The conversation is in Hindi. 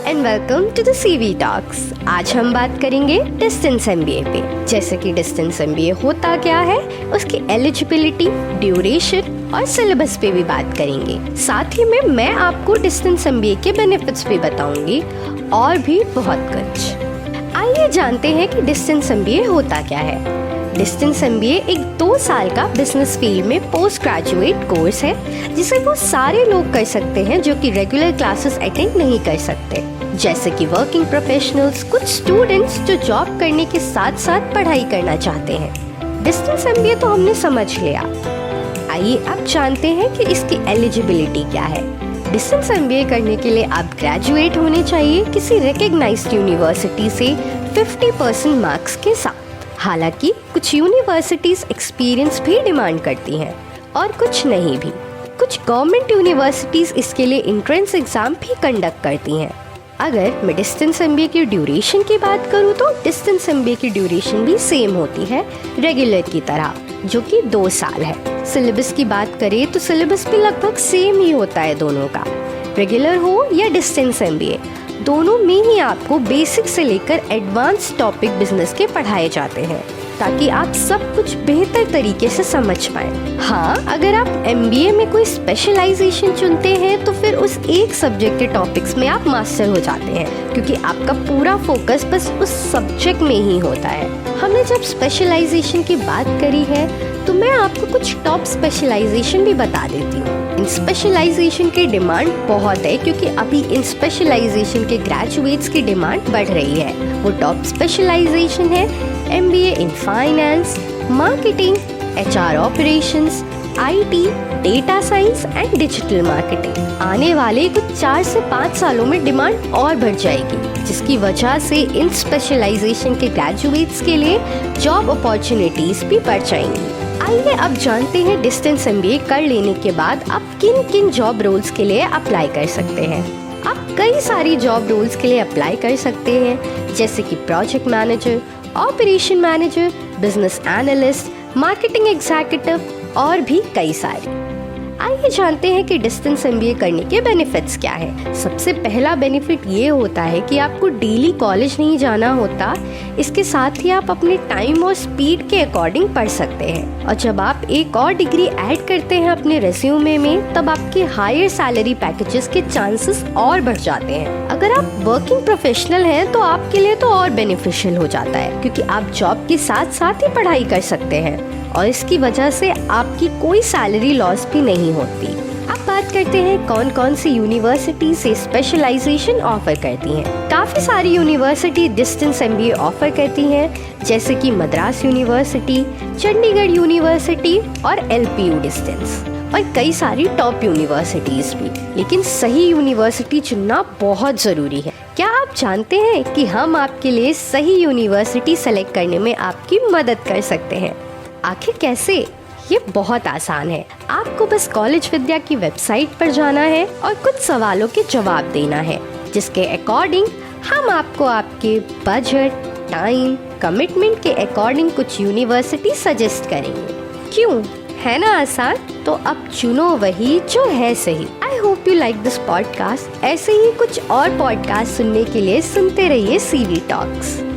And welcome to the CV talks. आज हम बात करेंगे डिस्टेंस एमबीए पे। जैसे कि डिस्टेंस एमबीए होता क्या है, उसकी एलिजिबिलिटी, ड्यूरेशन और सिलेबस पे भी बात करेंगे। साथ ही में मैं आपको डिस्टेंस एमबीए के बेनिफिट्स भी बताऊंगी और भी बहुत कुछ। आइए जानते हैं कि डिस्टेंस एमबीए होता क्या है। डिस्टेंस एमबीए एक 2 साल का बिजनेस फील्ड में पोस्ट ग्रेजुएट कोर्स है, जिसे वो सारे लोग कर सकते हैं जो कि रेगुलर क्लासेस अटेंड नहीं कर सकते, जैसे कि वर्किंग प्रोफेशनल्स, कुछ स्टूडेंट्स जो जॉब करने के साथ साथ पढ़ाई करना चाहते हैं। डिस्टेंस एमबीए तो हमने समझ लिया। आइए अब जानते हैं कि इसकी एलिजिबिलिटी क्या है। डिस्टेंस एमबीए करने के लिए आप ग्रेजुएट होने चाहिए किसी रिकॉग्नाइज्ड यूनिवर्सिटी से 50% मार्क्स के साथ। हालांकि कुछ यूनिवर्सिटीज एक्सपीरियंस भी डिमांड करती हैं और कुछ नहीं भी। कुछ गवर्नमेंट यूनिवर्सिटीज इसके लिए एंट्रेंस एग्जाम भी कंडक्ट करती हैं। अगर मैं डिस्टेंस एमबीए की ड्यूरेशन की बात करूं तो डिस्टेंस एमबीए की ड्यूरेशन भी सेम होती है रेगुलर की तरह, जो कि 2 साल है। सिलेबस की बात करें तो सिलेबस भी लगभग सेम ही होता है दोनों का। रेगुलर हो या डिस्टेंस एमबीए, दोनों में ही आपको बेसिक से लेकर एडवांस टॉपिक बिजनेस के पढ़ाए जाते हैं, ताकि आप सब कुछ बेहतर तरीके से समझ पाएं। हाँ, अगर आप एमबीए में कोई स्पेशलाइजेशन चुनते हैं तो फिर उस एक सब्जेक्ट के टॉपिक्स में आप मास्टर हो जाते हैं, क्योंकि आपका पूरा फोकस बस उस सब्जेक्ट में ही होता है। हमने जब स्पेशलाइजेशन की बात करी है तो मैं आपको कुछ टॉप स्पेशलाइजेशन भी बता देती हूँ। इन स्पेशलाइजेशन की डिमांड बहुत है, क्योंकि अभी इन स्पेशलाइजेशन के ग्रेजुएट्स की डिमांड बढ़ रही है। वो टॉप स्पेशलाइजेशन है MBA in finance, marketing, HR operations, IT, data science and digital marketing. आने वाले कुछ 4 से 5 सालों में डिमांड और बढ़ जाएगी, जिसकी वजह से इन स्पेशलाइजेशन के ग्रेजुएट्स के लिए जॉब अपॉर्चुनिटीज भी बढ़ जाएंगी। आइए अब जानते हैं डिस्टेंस एमबीए कर लेने के बाद आप किन किन जॉब रोल्स के लिए अप्लाई कर सकते हैं। आप कई सारी जॉब रोल्स के लिए अप्लाई कर सकते हैं, जैसे कि project manager, operation manager, business analyst, marketing executive और भी कई सारे। आइए जानते हैं कि डिस्टेंस एमबीए करने के बेनिफिट्स क्या है। सबसे पहला बेनिफिट ये होता है कि आपको डेली कॉलेज नहीं जाना होता। इसके साथ ही आप अपने टाइम और स्पीड के अकॉर्डिंग पढ़ सकते हैं, और जब आप एक और डिग्री ऐड करते हैं अपने रेज्यूमे में, तब आपके हायर सैलरी पैकेजेस के चांसेस और बढ़ जाते हैं। अगर आप वर्किंग प्रोफेशनल हैं तो आपके लिए तो और बेनिफिशियल हो जाता है, क्योंकि आप जॉब के साथ साथ ही पढ़ाई कर सकते हैं और इसकी वजह से आपकी कोई सैलरी लॉस भी नहीं होती। अब बात करते हैं कौन कौन सी यूनिवर्सिटी से स्पेशलाइजेशन ऑफर करती हैं। काफ़ी सारी यूनिवर्सिटी डिस्टेंस एमबीए ऑफर करती हैं, जैसे कि मद्रास यूनिवर्सिटी, चंडीगढ़ यूनिवर्सिटी और एलपीयू डिस्टेंस, और कई सारी टॉप यूनिवर्सिटीज़ भी। लेकिन सही यूनिवर्सिटी चुनना बहुत ज़रूरी है। क्या आप जानते हैं कि हम आपके लिए सही यूनिवर्सिटी सेलेक्ट करने में आपकी मदद कर सकते हैं? आखिर कैसे? ये बहुत आसान है। आपको बस कॉलेज विद्या की वेबसाइट पर जाना है और कुछ सवालों के जवाब देना है, जिसके अकॉर्डिंग हम आपको आपके बजट, टाइम, कमिटमेंट के अकॉर्डिंग कुछ यूनिवर्सिटी सजेस्ट करेंगे। क्यों? है ना आसान? तो अब चुनो वही जो है सही। I hope you like this podcast. ऐसे ही कुछ और पॉडकास्ट सुनने के लिए सुनते रहिए सीवी टॉक्स।